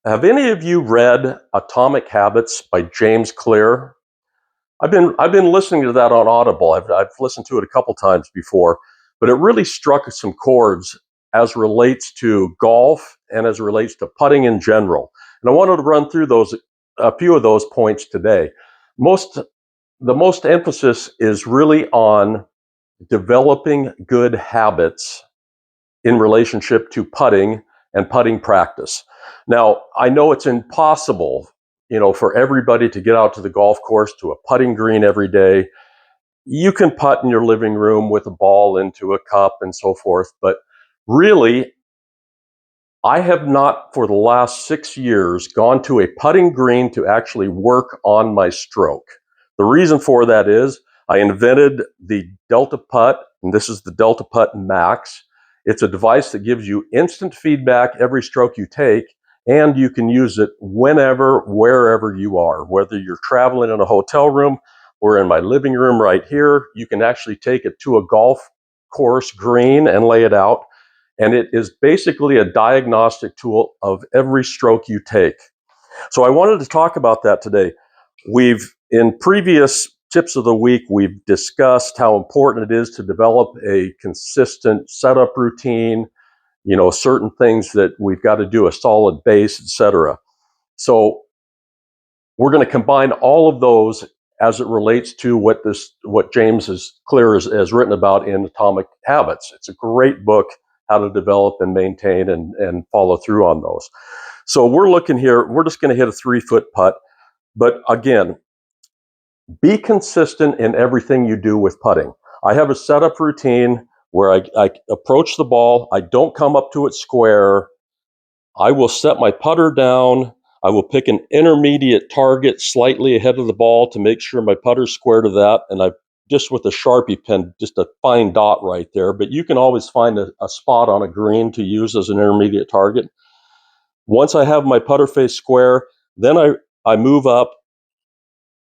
Have any of you read Atomic Habits by James Clear? I've been listening to that on Audible. I've listened to it a couple times before, but it really struck some chords as relates to golf and as relates to putting in general. And I wanted to run through a few of those points today. The most emphasis is really on developing good habits in relationship to putting and putting practice. Now, I know it's impossible, for everybody to get out to the golf course to a putting green every day. You can putt in your living room with a ball into a cup and so forth, but really, I have not for the last 6 years gone to a putting green to actually work on my stroke. The reason for that is I invented the Delta Putt, and this is the Delta Putt Max. It's a device that gives you instant feedback every stroke you take, and you can use it whenever, wherever you are. Whether you're traveling in a hotel room or in my living room right here, you can actually take it to a golf course green and lay it out. And it is basically a diagnostic tool of every stroke you take. So I wanted to talk about that today. In previous tips of the week, we've discussed how important it is to develop a consistent setup routine, certain things that we've got to do, a solid base, etc. So we're going to combine all of those as it relates to what James Clear has written about in Atomic Habits. It's a great book, how to develop and maintain and follow through on those. So we're looking here, we're just going to hit a 3-foot putt. But again, be consistent in everything you do with putting. I have a setup routine where I approach the ball. I don't come up to it square. I will set my putter down. I will pick an intermediate target slightly ahead of the ball to make sure my putter's square to that. And I just with a Sharpie pen, just a fine dot right there. But you can always find a spot on a green to use as an intermediate target. Once I have my putter face square, then I move up,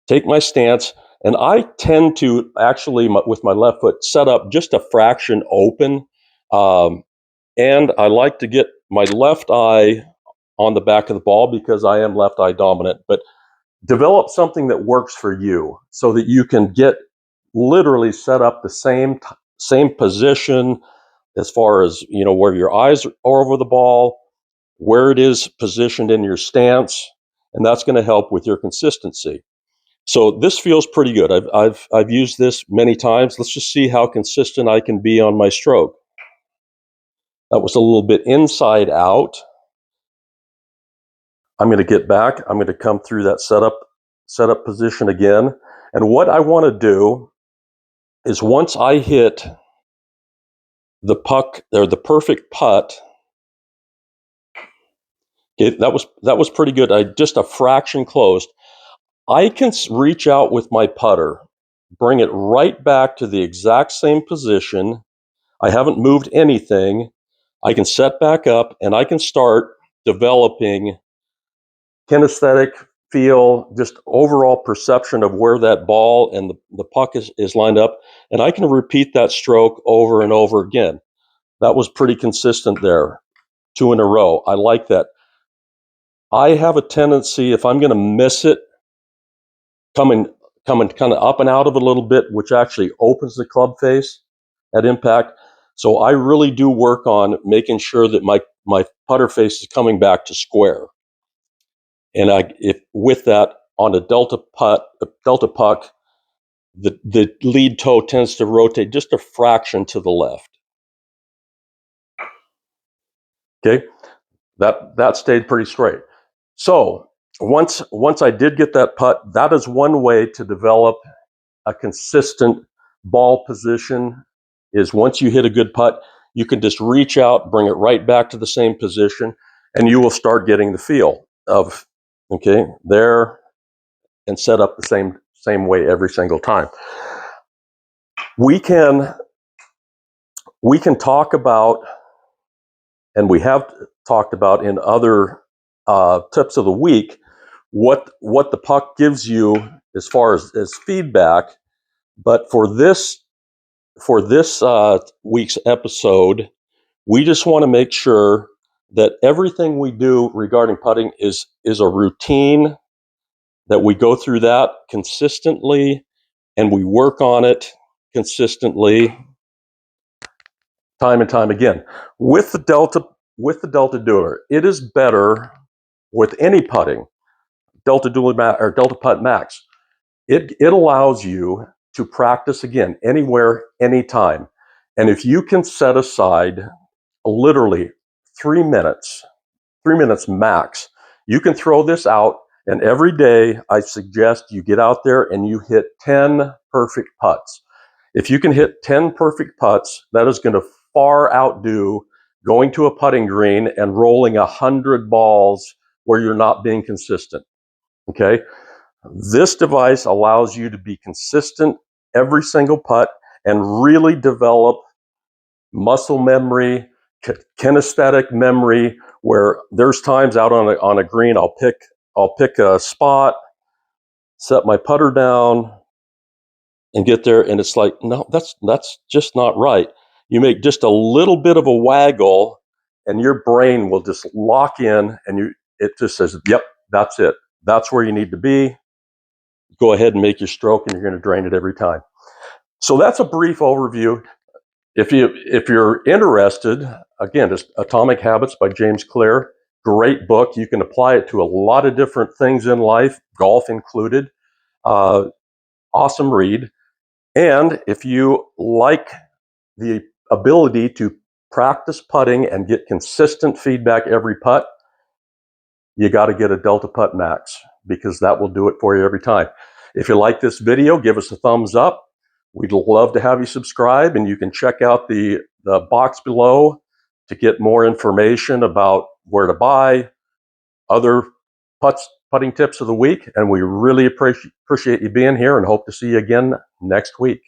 take my stance, and I tend to actually, with my left foot, set up just a fraction open. And I like to get my left eye on the back of the ball because I am left eye dominant. But develop something that works for you so that you can get literally set up the same position as far as, where your eyes are over the ball, where it is positioned in your stance, and that's going to help with your consistency. So this feels pretty good. I've used this many times. Let's just see how consistent I can be on my stroke. That was a little bit inside out. I'm going to get back. I'm going to come through that setup position again. And what I want to do is once I hit the puck or the perfect putt, okay, that was pretty good. I just a fraction closed. I can reach out with my putter, bring it right back to the exact same position. I haven't moved anything. I can set back up and I can start developing kinesthetic feel, just overall perception of where that ball and the puck is lined up. And I can repeat that stroke over and over again. That was pretty consistent there, 2 in a row. I like that. I have a tendency, if I'm going to miss it, coming kind of up and out of it a little bit, which actually opens the club face at impact. So I really do work on making sure that my putter face is coming back to square. And if with that on a Delta puck, the lead toe tends to rotate just a fraction to the left. Okay, that stayed pretty straight. So once I did get that putt, that is one way to develop a consistent ball position. Is once you hit a good putt, you can just reach out, bring it right back to the same position, and you will start getting the feel of, okay, there, and set up the same way every single time. We can talk about, and we have talked about in other tips of the week, what the puck gives you as far as feedback. But for this week's episode, we just want to make sure that everything we do regarding putting is a routine, that we go through that consistently and we work on it consistently, time and time again. With the Delta Dueler, it is better with any putting, Delta Dueler or Delta Putt Max. It allows you to practice again anywhere, anytime. And if you can set aside literally 3 minutes, 3 minutes max, you can throw this out. And every day, I suggest you get out there and you hit 10 perfect putts. If you can hit 10 perfect putts, that is going to far outdo going to a putting green and rolling 100 balls where you're not being consistent. Okay? This device allows you to be consistent every single putt and really develop muscle memory, kinesthetic memory, where there's times out on a green, I'll pick a spot, set my putter down, and get there, and it's like, no, that's just not right. You make just a little bit of a waggle, and your brain will just lock in, and it just says, yep, that's it. That's where you need to be. Go ahead and make your stroke, and you're going to drain it every time. So that's a brief overview. If you're interested, again, just Atomic Habits by James Clear, great book. You can apply it to a lot of different things in life, golf included. Awesome read. And if you like the ability to practice putting and get consistent feedback every putt, you got to get a Delta Putt Max, because that will do it for you every time. If you like this video, give us a thumbs up. We'd love to have you subscribe, and you can check out the box below to get more information about where to buy, other putting tips of the week. And we really appreciate you being here, and hope to see you again next week.